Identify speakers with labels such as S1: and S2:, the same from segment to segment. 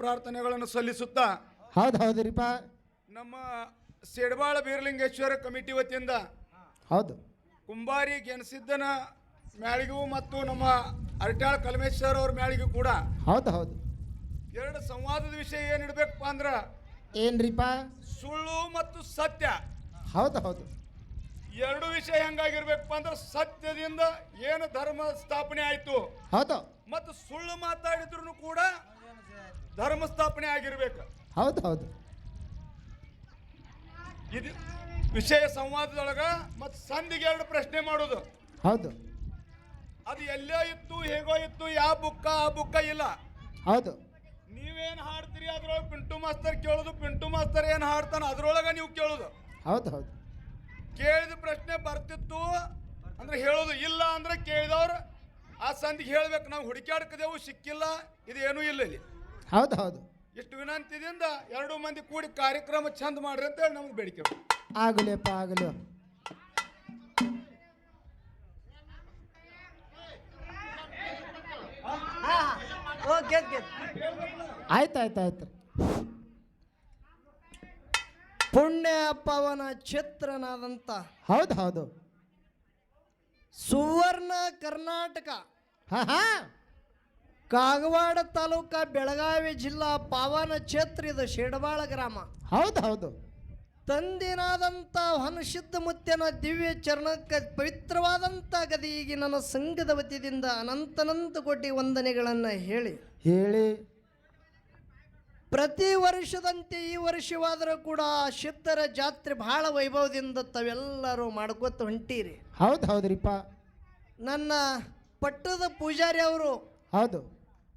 S1: ಪ್ರಾರ್ಥನೆಗಳನ್ನು ಸಲ್ಲಿಸುತ್ತಾ
S2: ಹೌದು ಹೌದ್ರಿಪ್ಪ.
S1: ನಮ್ಮ ಸೇಡಬಾಳ ಬೀರಲಿಂಗೇಶ್ವರ ಕಮಿಟಿ ವತಿಯಿಂದ
S2: ಹೌದು
S1: ಕುಂಬಾರಿ ಗೆಣಸಿದ್ದನ ಮ್ಯಾಳಿಗೂ ಮತ್ತು ನಮ್ಮ ಅರಟ್ಯಾಳ ಕಲ್ಮೇಶ್ವರ ಅವ್ರ ಮ್ಯಾಳಿಗೂ ಕೂಡ
S2: ಹೌದು ಹೌದು.
S1: ಎರಡು ಸಂವಾದದ ವಿಷಯ ಏನಿಡ್ಬೇಕಪ್ಪ ಅಂದ್ರ
S2: ಏನ್ರಿಪ್ಪ?
S1: ಸುಳ್ಳು ಮತ್ತು ಸತ್ಯ.
S2: ಹೌದು ಹೌದು.
S1: ಎರಡು ವಿಷಯ ಹೆಂಗಾಗಿರ್ಬೇಕಪ್ಪ ಅಂದ್ರೆ ಸತ್ಯದಿಂದ ಏನು ಧರ್ಮ ಸ್ಥಾಪನೆ ಆಯ್ತು
S2: ಹೌದು
S1: ಮತ್ತು ಸುಳ್ಳು ಮಾತಾಡಿದ್ರು ಕೂಡ ಧರ್ಮ ಸ್ಥಾಪನೆ ಆಗಿರ್ಬೇಕು.
S2: ಹೌದು ಹೌದು.
S1: ಇದು ವಿಷಯ ಸಂವಾದದೊಳಗ ಮತ್ತು ಸಂಧಿಗೆ ಎರಡು ಪ್ರಶ್ನೆ ಮಾಡೋದು.
S2: ಹೌದು
S1: ಅದು ಎಲ್ಲೇ ಇತ್ತು ಹೇಗೋ ಇತ್ತು ಯಾವ ಬುಕ್ಕ ಆ ಬುಕ್ಕ ಇಲ್ಲ.
S2: ಹೌದು
S1: ನೀವೇನು ಹಾಡ್ತೀರಿ ಅದ್ರೊಳಗೆ ಪಿಂಟು ಮಾಸ್ತರ್ ಕೇಳೋದು, ಪಿಂಟು ಮಾಸ್ತರ್ ಏನು ಹಾಡ್ತಾನ ಅದ್ರೊಳಗ ನೀವು ಕೇಳೋದು.
S2: ಹೌದು ಹೌದು.
S1: ಕೇಳಿದ ಪ್ರಶ್ನೆ ಬರ್ತಿತ್ತು ಅಂದ್ರೆ ಹೇಳೋದು, ಇಲ್ಲ ಅಂದ್ರೆ ಕೇಳಿದವ್ರು ಆ ಸಂಧಿಗೆ ಹೇಳ್ಬೇಕು ನಾವು ಹುಡುಕಾಡ್ಕದೇವು ಸಿಕ್ಕಿಲ್ಲ ಇದು ಏನೂ ಇಲ್ಲ ಇಲ್ಲಿ.
S2: ಹೌದು ಹೌದು.
S1: ಇಷ್ಟು ವಿನಂತಿದಿಂದ ಎರಡು ಮಂದಿ ಕೂಡಿ ಕಾರ್ಯಕ್ರಮ ಚಂದ ಮಾಡ್ರಿ ಅಂತ ಹೇಳಿ ನಮ್ಗೆ ಬೇಡಿಕೆ.
S2: ಆಗಲಿಯಪ್ಪ ಆಗಲಿ. ಆಯ್ತು ಆಯ್ತು ಆಯ್ತು.
S3: ಪುಣ್ಯ ಪವನ ಚಿತ್ರನಾದಂಥ
S2: ಹೌದು ಹೌದು.
S3: ಸುವರ್ಣ ಕರ್ನಾಟಕ
S2: ಹಾ ಹಾ.
S3: ಕಾಗವಾಡ ತಾಲೂಕ ಬೆಳಗಾವಿ ಜಿಲ್ಲಾ ಪಾವನ ಕ್ಷೇತ್ರ ಇದು ಶೇಡಬಾಳ ಗ್ರಾಮ.
S2: ಹೌದು ಹೌದು.
S3: ತಂದಿನಾದಂಥ ಹೊನಸಿದ್ಧ ಮುತ್ಯನ ದಿವ್ಯ ಚರಣಕ್ಕೆ ಪವಿತ್ರವಾದಂಥ ಗದಿಗೆ ನನ್ನ ಸಂಘದ ವತಿಯಿಂದ ಅನಂತನಂತ ಕೋಟಿ ವಂದನೆಗಳನ್ನು ಹೇಳಿ
S2: ಹೇಳಿ
S3: ಪ್ರತಿ ವರ್ಷದಂತೆ ಈ ವರ್ಷವಾದರೂ ಕೂಡ ಸಿದ್ಧರ ಜಾತ್ರೆ ಬಹಳ ವೈಭವದಿಂದ ತಾವೆಲ್ಲರೂ ಮಾಡ್ಕೋತ ಹೊಂಟೀರಿ.
S2: ಹೌದು ಹೌದ್ರಿಪ್ಪ.
S3: ನನ್ನ ಪಟ್ಟದ ಪೂಜಾರಿ ಅವರು
S2: ಹೌದು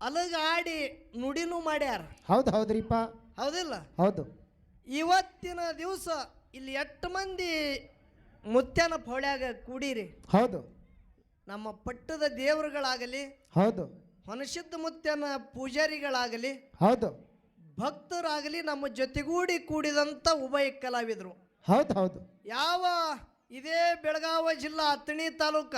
S3: ಅಲಗ ಆಡಿ ನುಡಿನೂ ಮಾಡ್ಯಾರ.
S2: ಹೌದು ಹೌದ್ರಿಪ್ಪ.
S3: ಹೌದಿಲ್ಲ?
S2: ಹೌದು.
S3: ಇವತ್ತಿನ ದಿವಸ ಇಲ್ಲಿ 8 ಮಂದಿ ಮುತ್ಯನ ಪೌಳ್ಯಾಗ ಕೂಡಿರಿ.
S2: ಹೌದು.
S3: ನಮ್ಮ ಪಟ್ಟದ ದೇವರುಗಳಾಗಲಿ,
S2: ಹೌದು
S3: ಹೊನಸಿದ್ಧ ಮುತ್ಯನ ಪೂಜಾರಿಗಳಾಗಲಿ,
S2: ಹೌದು
S3: ಭಕ್ತರಾಗಲಿ ನಮ್ಮ ಜೊತೆಗೂಡಿ ಕೂಡಿದಂಥ ಉಭಯ ಕಲಾವಿದರು.
S2: ಹೌದು ಹೌದು.
S3: ಯಾವ ಇದೇ ಬೆಳಗಾವಿ ಜಿಲ್ಲಾ ಅಥಣಿ ತಾಲೂಕ